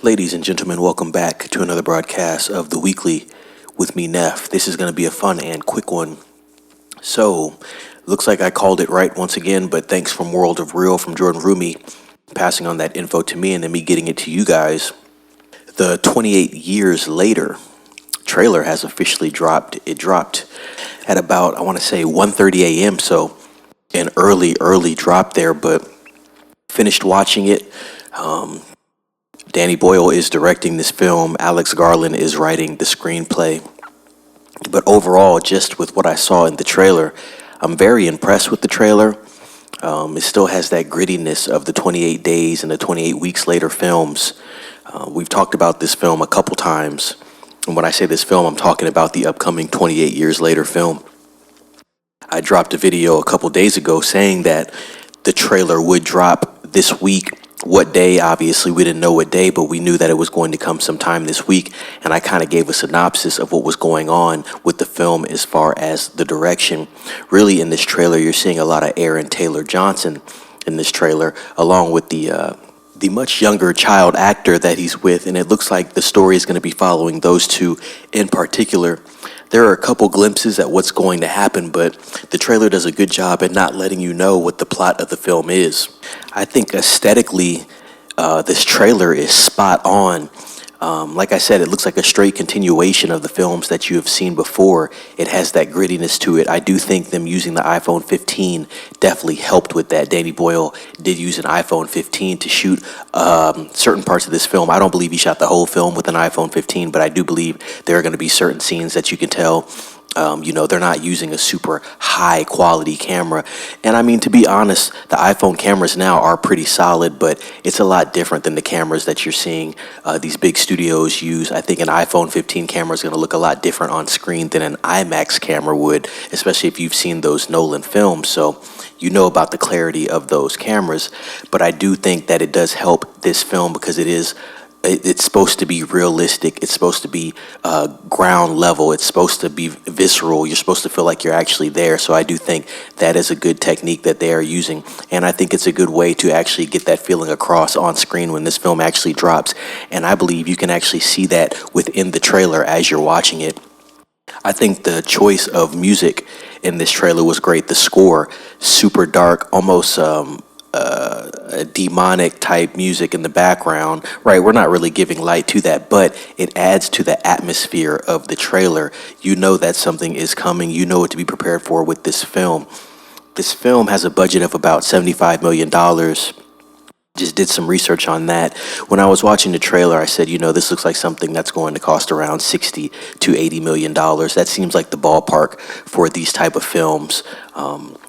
Ladies and gentlemen, welcome back to another broadcast of The Weekly with me, Neff. This is going to be a fun and quick one. So, looks like I called it right once again, but thanks from World of Real, from Jordan Rumi, passing on that info to me and then me getting it to you guys. The 28 years later trailer has officially dropped. It dropped at about, I want to say 1:30 a.m., so an early drop there, but finished watching it. Danny Boyle is directing this film. Alex Garland is writing the screenplay. But overall, just with what I saw in the trailer, I'm very impressed with the trailer. It still has that grittiness of the 28 days and the 28 weeks later films. We've talked about this film a couple times. And when I say this film, I'm talking about the upcoming 28 years later film. I dropped a video a couple days ago saying that the trailer would drop this week. What day? Obviously, we didn't know what day, but we knew that it was going to come sometime this week. And I kind of gave a synopsis of what was going on with the film as far as the direction. Really, in this trailer, you're seeing a lot of Aaron Taylor Johnson in this trailer, along with the much younger child actor that he's with. And it looks like the story is going to be following those two in particular. There are a couple glimpses at what's going to happen, but the trailer does a good job at not letting you know what the plot of the film is. I think aesthetically, this trailer is spot on. Like I said, it looks like a straight continuation of the films that you have seen before. It has that grittiness to it. I do think them using the iPhone 15 definitely helped with that. Danny Boyle did use an iPhone 15 to shoot certain parts of this film. I don't believe he shot the whole film with an iPhone 15, but I do believe there are going to be certain scenes that you can tell they're not using a super high quality camera. And I mean, to be honest, the iPhone cameras now are pretty solid, but it's a lot different than the cameras that you're seeing these big studios use. I think an iPhone 15 camera is going to look a lot different on screen than an IMAX camera would, especially if you've seen those Nolan films. So you know about the clarity of those cameras. But I do think that it does help this film because it's supposed to be realistic. It's supposed to be ground level. It's supposed to be visceral. You're supposed to feel like you're actually there. So I do think that is a good technique that they are using. And I think it's a good way to actually get that feeling across on screen when this film actually drops. And I believe you can actually see that within the trailer as you're watching it. I think the choice of music in this trailer was great. The score, super dark, almost a demonic type music in the background, right? We're not really giving light to that, but it adds to the atmosphere of the trailer. You know that something is coming. You know what to be prepared for with this film. This film has a budget of about $75 million. Just did some research on that. When I was watching the trailer, I said, this looks like something that's going to cost around $60 to $80 million. That seems like the ballpark for these type of films.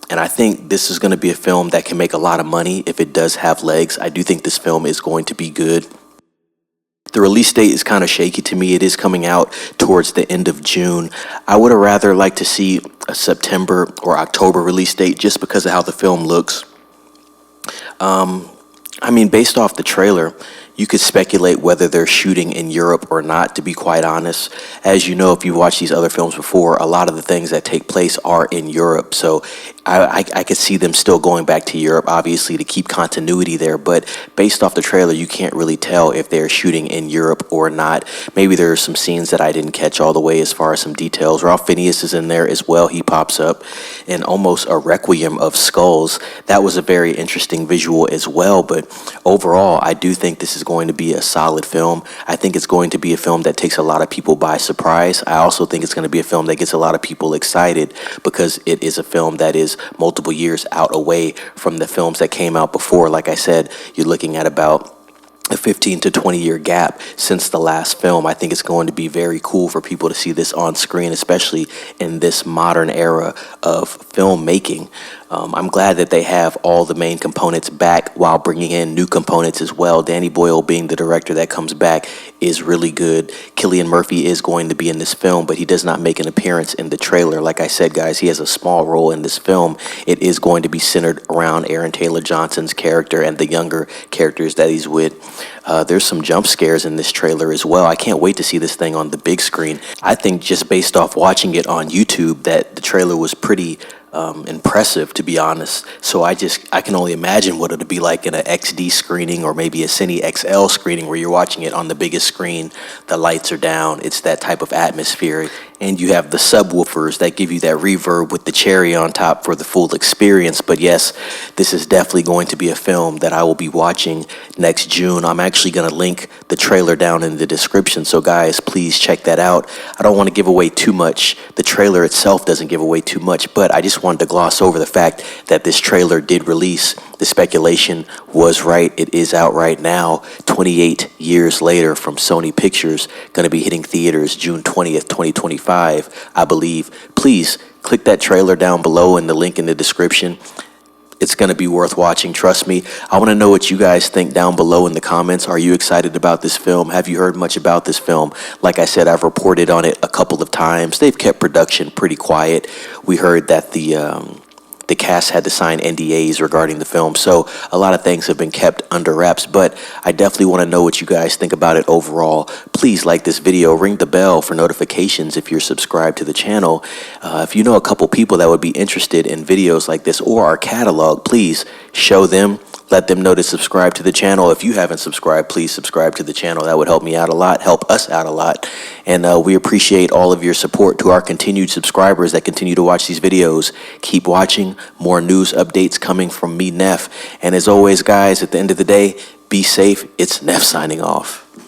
And I think this is going to be a film that can make a lot of money if it does have legs. I do think this film is going to be good. The release date is kind of shaky to me. It is coming out towards the end of June. I would have rather liked to see a September or October release date just because of how the film looks. Based off the trailer, you could speculate whether they're shooting in Europe or not, to be quite honest. As you know, if you've watched these other films before, a lot of the things that take place are in Europe. So I could see them still going back to Europe, obviously, to keep continuity there. But based off the trailer, you can't really tell if they're shooting in Europe or not. Maybe there are some scenes that I didn't catch all the way as far as some details. Ralph Fiennes is in there as well. He pops up in almost a requiem of skulls. That was a very interesting visual as well. But overall, I do think this is going to be a solid film. I think it's going to be a film that takes a lot of people by surprise. I also think it's going to be a film that gets a lot of people excited because it is a film that is multiple years out away from the films that came out before. Like I said, you're looking at about a 15 to 20 year gap since the last film. I think it's going to be very cool for people to see this on screen, especially in this modern era of filmmaking. I'm glad that they have all the main components back while bringing in new components as well. Danny Boyle being the director that comes back is really good. Cillian Murphy is going to be in this film, but he does not make an appearance in the trailer. Like I said, guys, he has a small role in this film. It is going to be centered around Aaron Taylor Johnson's character and the younger characters that he's with. There's some jump scares in this trailer as well. I can't wait to see this thing on the big screen. I think just based off watching it on YouTube that the trailer was pretty impressive, to be honest. So I can only imagine what it'll be like in an XD screening or maybe a Cine XL screening where you're watching it on the biggest screen. The lights are down. It's that type of atmosphere. And you have the subwoofers that give you that reverb with the cherry on top for the full experience. But yes, this is definitely going to be a film that I will be watching next June. I'm actually going to link the trailer down in the description. So guys, please check that out. I don't want to give away too much. The trailer itself doesn't give away too much, but I just wanted to gloss over the fact that this trailer did release. The speculation was right. It is out right now, 28 years later from Sony Pictures, going to be hitting theaters June 20th, 2025, I believe. Please click that trailer down below in the link in the description. It's going to be worth watching, trust me. I want to know what you guys think down below in the comments. Are you excited about this film? Have you heard much about this film? Like I said, I've reported on it a couple of times. They've kept production pretty quiet. We heard that the cast had to sign NDAs regarding the film, so a lot of things have been kept under wraps, but I definitely want to know what you guys think about it overall. Please like this video, ring the bell for notifications if you're subscribed to the channel. If you know a couple people that would be interested in videos like this or our catalog, please show them. Let them know to subscribe to the channel. If you haven't subscribed, please subscribe to the channel. That would help me out a lot, help us out a lot. And we appreciate all of your support. To our continued subscribers that continue to watch these videos, keep watching. More news updates coming from me, Neff. And as always, guys, at the end of the day, be safe. It's Neff signing off.